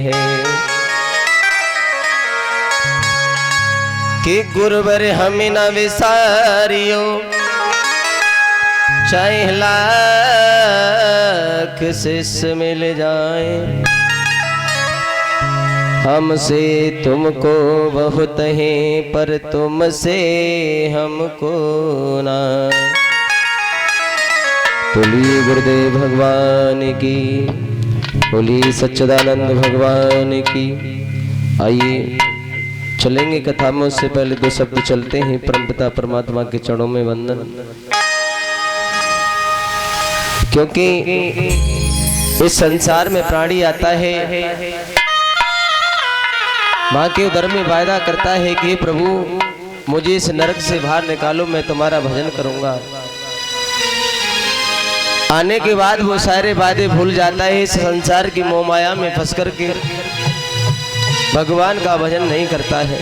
है कि गुरुवर हमें न विसारियो, चाहे लाख शिष्य मिल जाए, हमसे तुमको बहुत है पर तुमसे हमको ना। बोलिए गुरुदेव भगवान की, बोलिए सच्चिदानंद भगवान की। आइए चलेंगे कथा में, उससे पहले दो शब्द चलते हैं। परमपिता परमात्मा के चरणों में वंदन, क्योंकि इस संसार में प्राणी आता है, माँ के उदर में वायदा करता है कि प्रभु मुझे इस नरक से बाहर निकालो, मैं तुम्हारा भजन करूंगा। आने के बाद वो सारे वादे भूल जाता है, इस संसार की मोह माया में फंस करके भगवान का भजन नहीं करता है,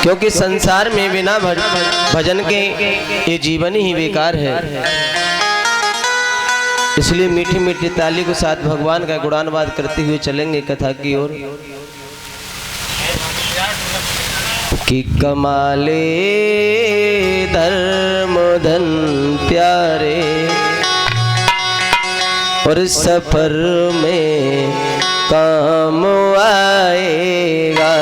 क्योंकि संसार में बिना भजन के ये जीवन ही बेकार है। इसलिए मीठी मीठी ताली के साथ भगवान का गुणानुवाद करते हुए चलेंगे कथा की ओर। कि कमाले धर्म धन प्यारे और सफर में काम आएगा।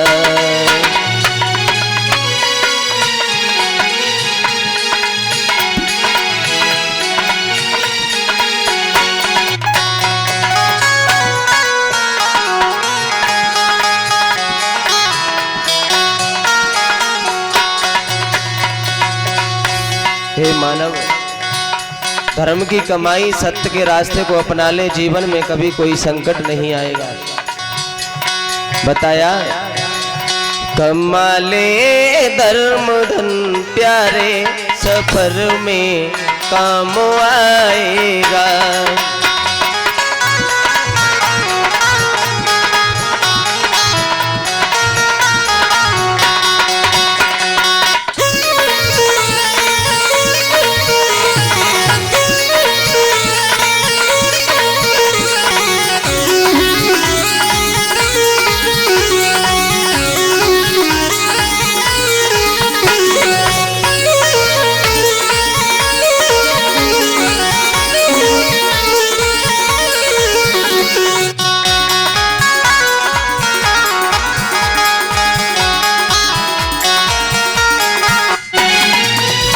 हे मानव, धर्म की कमाई सत्य के रास्ते को अपना ले, जीवन में कभी कोई संकट नहीं आएगा। बताया कमा ले धर्म धन प्यारे, सफर में काम आएगा।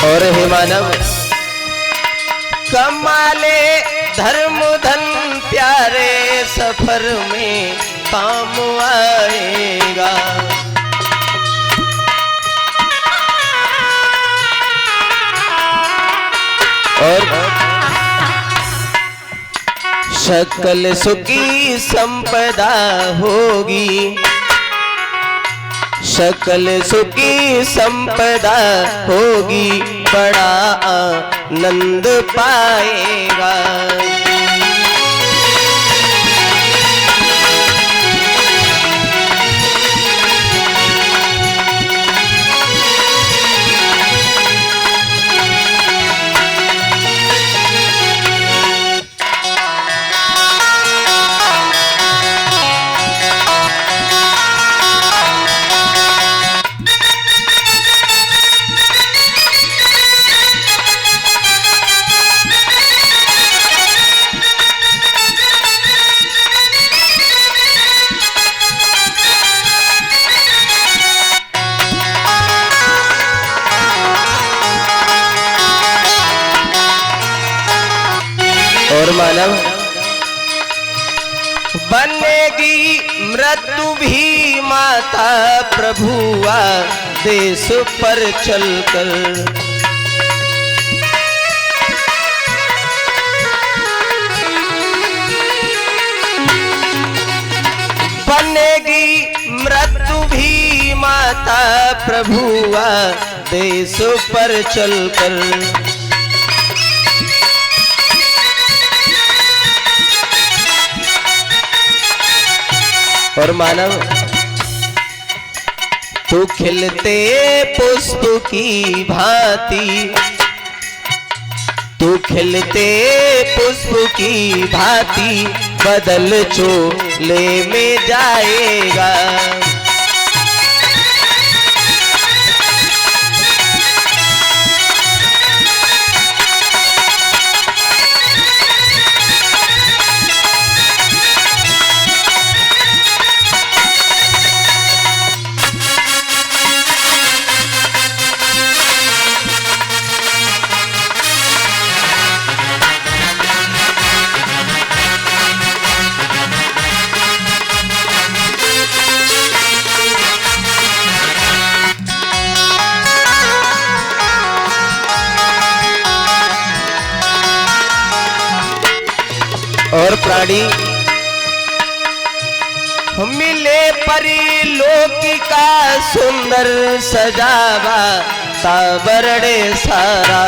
और हे मानव, कमाले धर्म धन प्यारे, सफर में काम आएगा। और सकल सुखी संपदा होगी, सकल सुखी संपदा होगी, बड़ा आनंद पाएगा। और मानव, बनेगी मृत्यु भी माता प्रभुआ देश पर चलकर। बनेगी मृत्यु भी माता प्रभुआ देश पर चलकर। और मानव, तू खिलते पुष्प की भांति, तू खिलते पुष्प की भांति बदल चोले में जाएगा। और प्राणी मिले परिलोकी का सुंदर सजावा ताबरड़े सारा।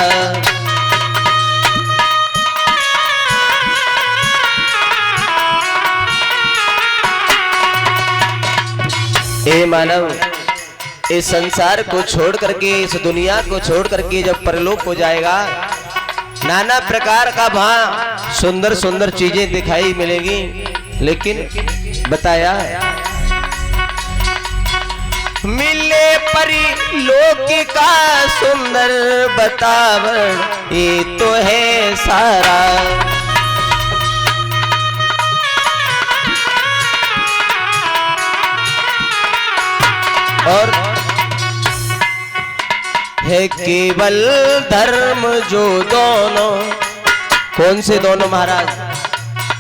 ए मानव, इस संसार को छोड़ करके, इस दुनिया को छोड़ करके जब परलोक हो जाएगा, नाना प्रकार का वहां सुंदर सुंदर चीजें दिखाई मिलेगी। लेकिन बताया मिले परिलोकी का सुंदर बतावड़ ये तो है सारा। और है केवल धर्म जो दोनों, कौन से दोनों महाराज?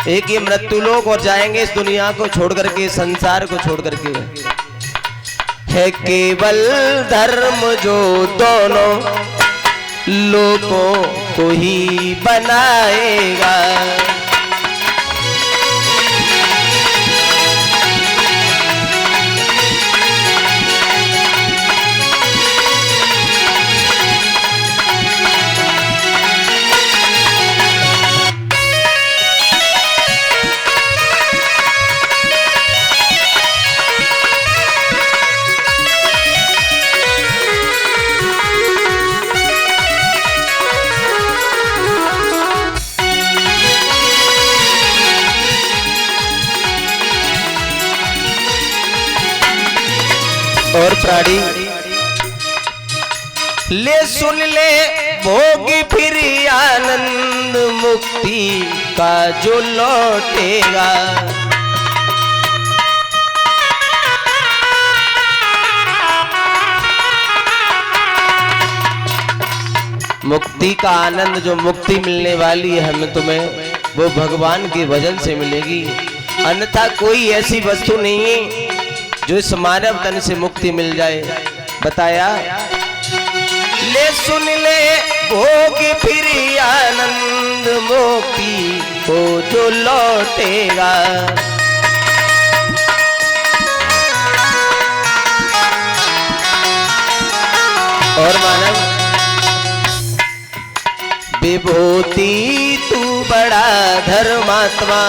एक ये मृत्युलोक और जाएंगे इस दुनिया को छोड़ करके, संसार को छोड़ करके। है केवल धर्म जो दोनों लोगों को ही बनाएगा। और प्राणी ले सुन ले भोगी फिर आनंद मुक्ति का जो लौटेगा। मुक्ति का आनंद, जो मुक्ति मिलने वाली है हमें तुम्हें, वो भगवान के भजन से मिलेगी। अन्यथा कोई ऐसी वस्तु नहीं है जो इस मानव तन से मुक्ति मिल जाए। बताया ले सुन ले भोग फिर आनंद मुक्ति को जो लौटेगा। और मानव विभूति तू बड़ा धर्मात्मा,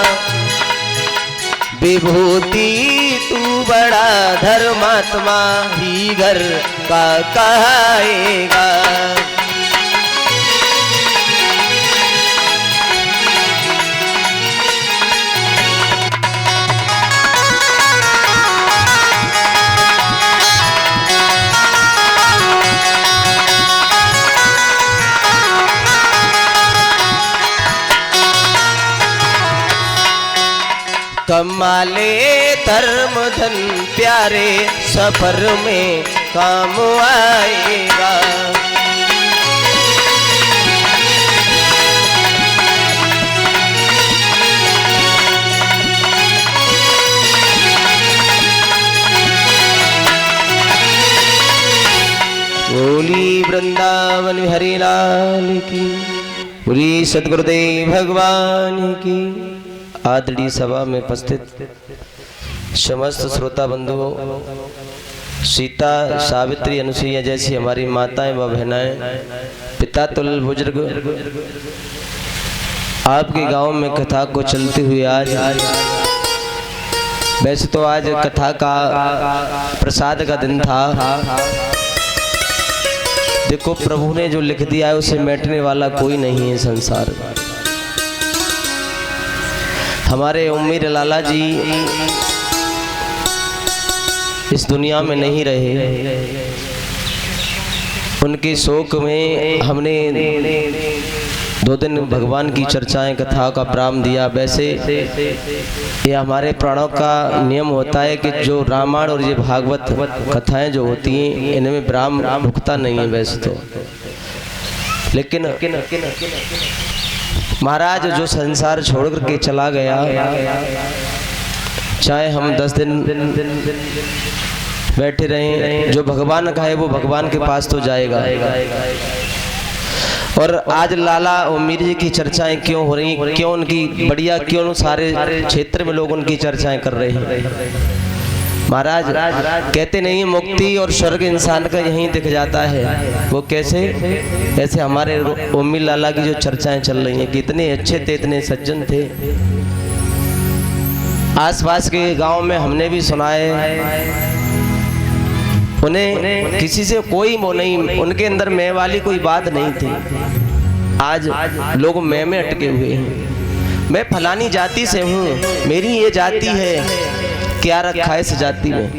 विभूति तू बड़ा धर्मात्मा ही घर का कहाएगा। कमाले धर्म धन प्यारे सफर में काम आएगा। बोली वृंदावन हरि लाल की, बोली सद्गुरुदेव भगवान की। आदरणीय सभा में उपस्थित समस्त श्रोता बंधुओं, सीता सावित्री अनुसुईया जैसी हमारी माताएं व बहनाएं, पिता तुल्य बुजुर्ग, आपके गांव में कथा को चलते हुए आज वैसे तो आज कथा का प्रसाद का दिन था। देखो प्रभु ने जो लिख दिया है उसे मिटने वाला कोई नहीं है संसार में। हमारे उम्मीद लाला जी इस दुनिया में नहीं रहे। उनके शोक में हमने 2 दिन भगवान की चर्चाएं कथा का प्रारंभ दिया। वैसे ये हमारे प्राणों का नियम होता है कि जो रामायण और ये भागवत कथाएं जो होती हैं इनमें विराम रुकता नहीं है वैसे तो, लेकिन महाराज जो संसार छोड़ करके चला गया, चाहे हम 10 दिन बैठे रहें, जो भगवान का है वो भगवान के पास तो जाएगा। और आज लाला और मीर जी की चर्चाएं क्यों हो रही, क्यों उनकी बढ़िया, क्यों सारे क्षेत्र में लोग उनकी चर्चाएं कर रहे हैं। महाराज कहते नहीं मुक्ति और स्वर्ग इंसान का यहीं दिख जाता है। वो कैसे? ऐसे हमारे उम्मी लाला की जो चर्चाएं चल रही हैं कि इतने अच्छे थे, इतने सज्जन थे। आसपास के गांव में हमने भी सुना है, उन्हें किसी से कोई मोह नहीं, उनके अंदर मैं वाली कोई बात नहीं थी। आज लोग मैं में अटके हुए हैं। मैं फलानी जाति से हूँ, मेरी ये जाति है, क्या रखा है इस जाति में?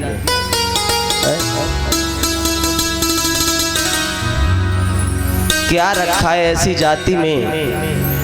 क्या रखा है ऐसी जाति में